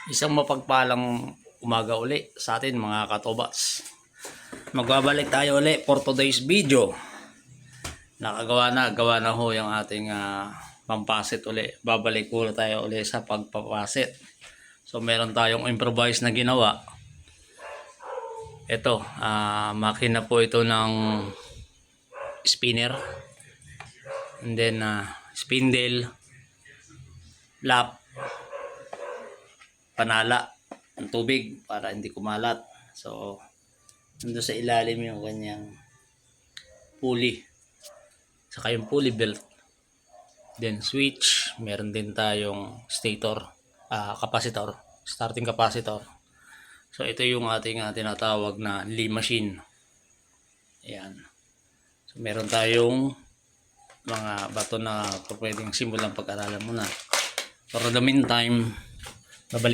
Isang mapagpalang umaga uli sa atin mga katobats. Magbabalik tayo uli for today's video. Gawa na ho yung ating pampasit uli. Babalik ulit tayo uli sa pagpapasit. So meron tayong improvise na ginawa. Ito, makina po ito ng spinner. And then spindle, lap, panala ng tubig para hindi kumalat. So nandun sa ilalim yung kanyang pulley, saka yung pulley belt, then switch. Meron din tayong stator, capacitor, starting capacitor. So ito yung ating tinatawag na lee machine. Ayan. So meron tayong mga bato na pwedeng simulang pag-aralan muna. For the meantime,